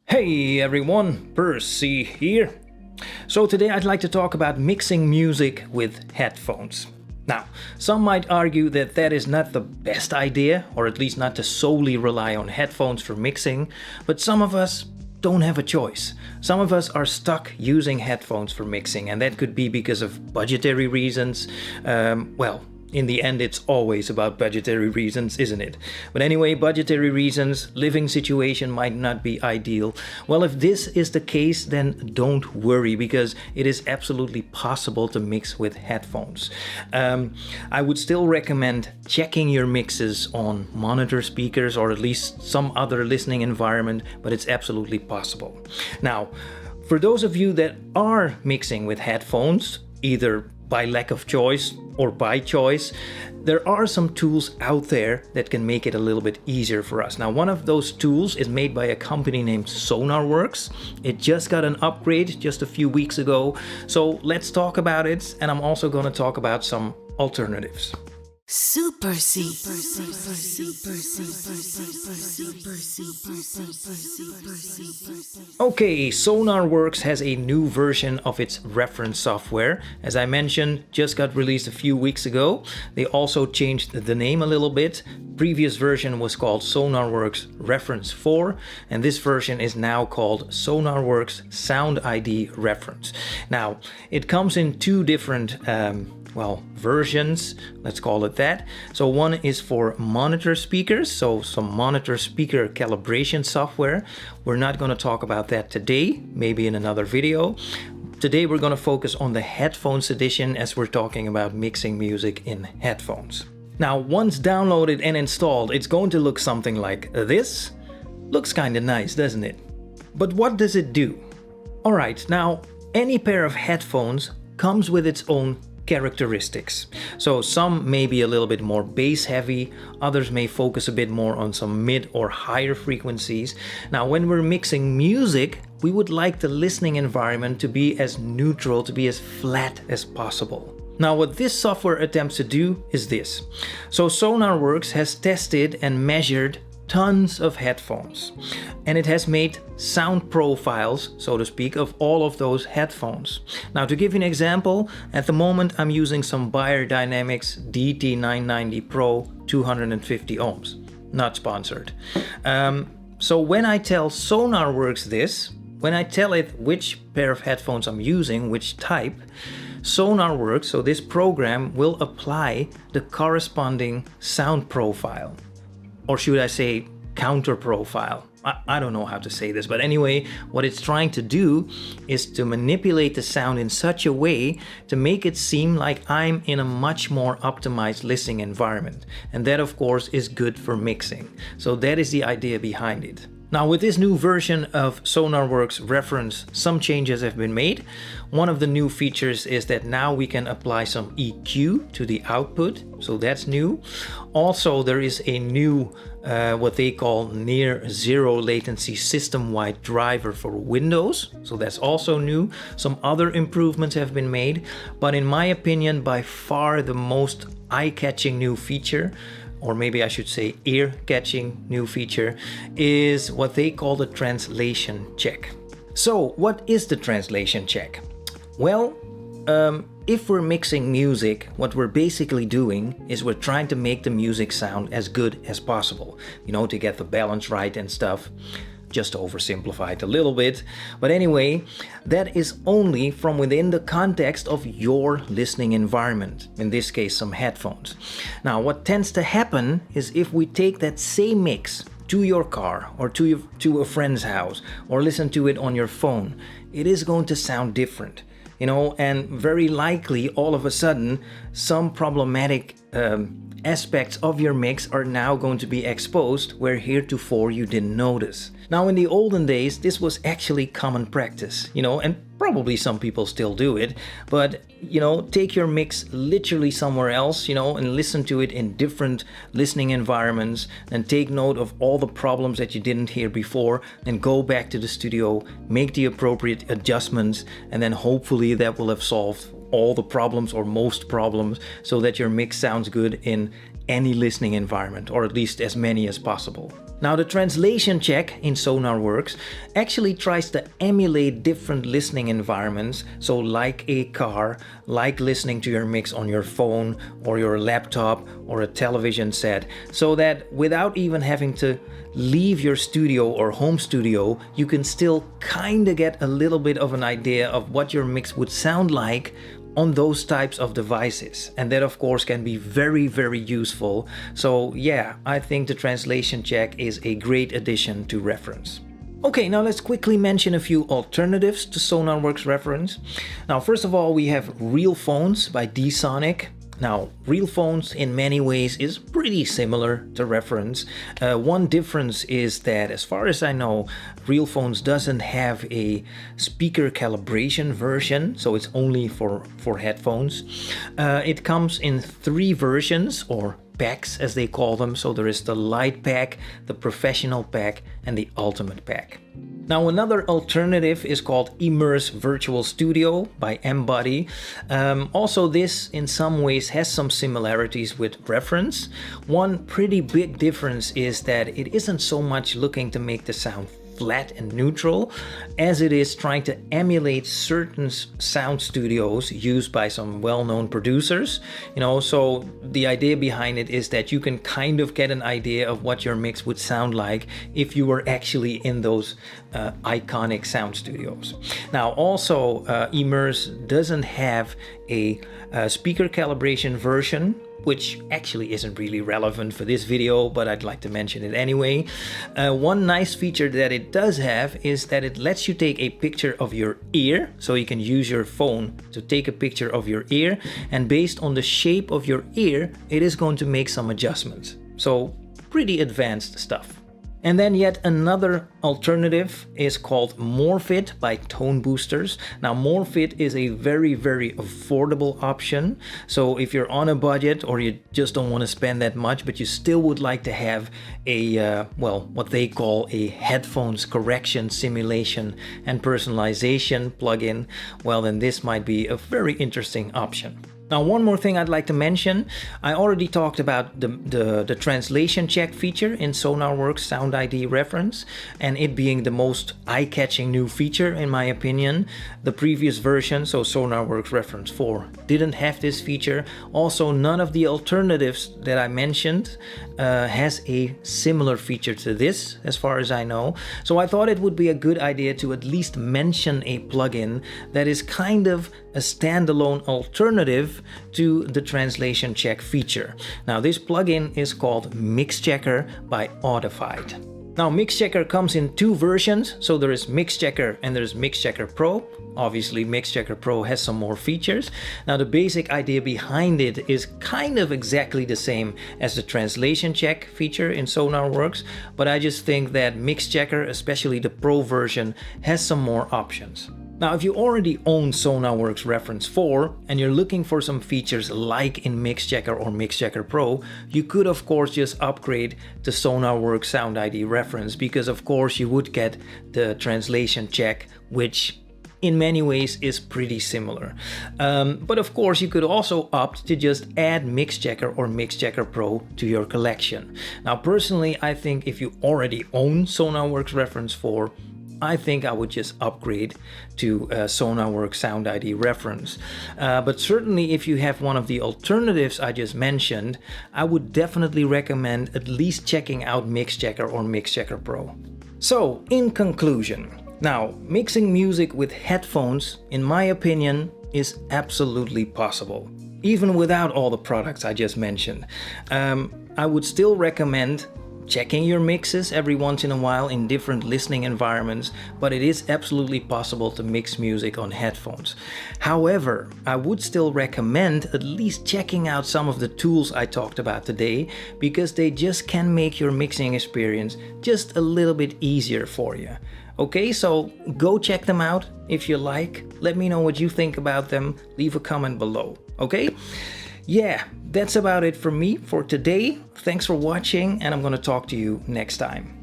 Hey everyone, Percy here. So today I'd like to talk about mixing music with headphones. Now, some might argue that that is not the best idea, or at least not to solely rely on headphones for mixing, but some of us don't have a choice. Some of us are stuck using headphones for mixing, and that could be because of budgetary reasons. In the end, it's always about budgetary reasons, isn't it? But anyway, budgetary reasons, living situation might not be ideal. Well, if this is the case, then don't worry, because it is absolutely possible to mix with headphones. I would still recommend checking your mixes on monitor speakers or at least some other listening environment, but it's absolutely possible. Now, for those of you that are mixing with headphones, either by lack of choice or by choice, there are some tools out there that can make it a little bit easier for us. Now, one of those tools is made by a company named Sonarworks. It just got an upgrade just a few weeks ago. So let's talk about it. And I'm also going to talk about some alternatives. Supercy. Okay, Sonarworks has a new version of its reference software. As I mentioned, just got released a few weeks ago. They also changed the name a little bit. Previous version was called Sonarworks Reference 4, and this version is now called Sonarworks SoundID Reference. Now, it comes in two different versions, let's call it that. So one is for monitor speakers, so some monitor speaker calibration software. We're not going to talk about that today, maybe in another video. Today we're going to focus on the headphones edition, as we're talking about mixing music in headphones. Now, once downloaded and installed, it's going to look something like this. Looks kind of nice, doesn't it? But what does it do? Alright, now any pair of headphones comes with its own characteristics. So some may be a little bit more bass heavy, others may focus a bit more on some mid or higher frequencies. Now, when we're mixing music, we would like the listening environment to be as neutral, to be as flat as possible. Now, what this software attempts to do is this. So Sonarworks has tested and measured tons of headphones, and it has made sound profiles, so to speak, of all of those headphones. Now, to give you an example, at the moment I'm using some Beyerdynamics DT990 Pro 250 ohms, not sponsored. So when I tell Sonarworks this, when I tell it which pair of headphones I'm using, which type, Sonarworks, so this program, will apply the corresponding sound profile. Or should I say counter profile? I don't know how to say this, but anyway, what it's trying to do is to manipulate the sound in such a way to make it seem like I'm in a much more optimized listening environment. And that, of course, is good for mixing. So that is the idea behind it. Now, with this new version of Sonarworks Reference, some changes have been made. One of the new features is that now we can apply some EQ to the output, so that's new. Also, there is a new, what they call near zero latency system-wide driver for Windows, so that's also new. Some other improvements have been made, but in my opinion, by far the most eye-catching new feature, or maybe I should say ear-catching new feature, is what they call the translation check. So what is the translation check? Well, if we're mixing music, what we're basically doing is we're trying to make the music sound as good as possible, you know, to get the balance right and stuff. Just oversimplified a little bit, but anyway, that is only from within the context of your listening environment, in this case some headphones. Now, what tends to happen is if we take that same mix to your car or to a friend's house or listen to it on your phone, it is going to sound different, you know, and very likely all of a sudden some problematic aspects of your mix are now going to be exposed where heretofore you didn't notice. Now, in the olden days, this was actually common practice, you know, and probably some people still do it, but, you know, take your mix literally somewhere else, you know, and listen to it in different listening environments, and take note of all the problems that you didn't hear before, and go back to the studio, make the appropriate adjustments, and then hopefully that will have solved all the problems or most problems, so that your mix sounds good in any listening environment, or at least as many as possible. Now the translation check in Sonarworks actually tries to emulate different listening environments, so like a car, like listening to your mix on your phone or your laptop or a television set, so that without even having to leave your studio or home studio, you can still kind of get a little bit of an idea of what your mix would sound like on those types of devices. And that of course can be very, very useful. So yeah, I think the translation check is a great addition to Reference. Okay, now let's quickly mention a few alternatives to Sonarworks Reference. Now, first of all, we have Real Phones by D-Sonic. Now, Real Phones in many ways is pretty similar to Reference. One difference is that, as far as I know, Real Phones doesn't have a speaker calibration version, so it's only for headphones. It comes in 3 versions, or packs as they call them. So there is the light pack, the professional pack, and the ultimate pack. Now another alternative is called Immerse Virtual Studio by Embody. Also this in some ways has some similarities with Reference. One pretty big difference is that it isn't so much looking to make the sound flat and neutral as it is trying to emulate certain sound studios used by some well-known producers. So the idea behind it is that you can kind of get an idea of what your mix would sound like if you were actually in those iconic sound studios. Now also Immerse doesn't have a speaker calibration version, which actually isn't really relevant for this video, but I'd like to mention it anyway. One nice feature that it does have is that it lets you take a picture of your ear, so you can use your phone to take a picture of your ear, and based on the shape of your ear, it is going to make some adjustments. So pretty advanced stuff. And then yet another alternative is called Morphit by Tone Boosters. Now Morphit is a very, very affordable option. So if you're on a budget or you just don't want to spend that much, but you still would like to have a, what they call a headphones correction, simulation and personalization plugin, well then this might be a very interesting option. Now one more thing I'd like to mention. I already talked about the translation check feature in Sonarworks SoundID Reference, and it being the most eye-catching new feature in my opinion. The previous version, so Sonarworks Reference 4, didn't have this feature. Also, none of the alternatives that I mentioned has a similar feature to this, as far as I know. So I thought it would be a good idea to at least mention a plugin that is kind of a standalone alternative to the translation check feature. Now this plugin is called MixChecker by Audified. Now MixChecker comes in 2 versions, so there is MixChecker and there's MixChecker Pro. Obviously MixChecker Pro has some more features. Now the basic idea behind it is kind of exactly the same as the translation check feature in Sonarworks, but I just think that MixChecker, especially the Pro version, has some more options. Now, if you already own Sonarworks Reference 4 and you're looking for some features like in MixChecker or MixChecker Pro, you could of course just upgrade to Sonarworks SoundID Reference, because of course you would get the translation check, which in many ways is pretty similar. But of course you could also opt to just add MixChecker or MixChecker Pro to your collection. Now personally, I think if you already own Sonarworks Reference 4, I think I would just upgrade to Sonarworks SoundID Reference. But certainly if you have one of the alternatives I just mentioned, I would definitely recommend at least checking out MixChecker or MixChecker Pro. So, in conclusion, now mixing music with headphones, in my opinion, is absolutely possible, even without all the products I just mentioned. I would still recommend checking your mixes every once in a while in different listening environments, but it is absolutely possible to mix music on headphones. However, I would still recommend at least checking out some of the tools I talked about today, because they just can make your mixing experience just a little bit easier for you. Okay, so go check them out if you like. Let me know what you think about them. Leave a comment below, okay? Yeah, that's about it from me for today. Thanks for watching, and I'm gonna talk to you next time.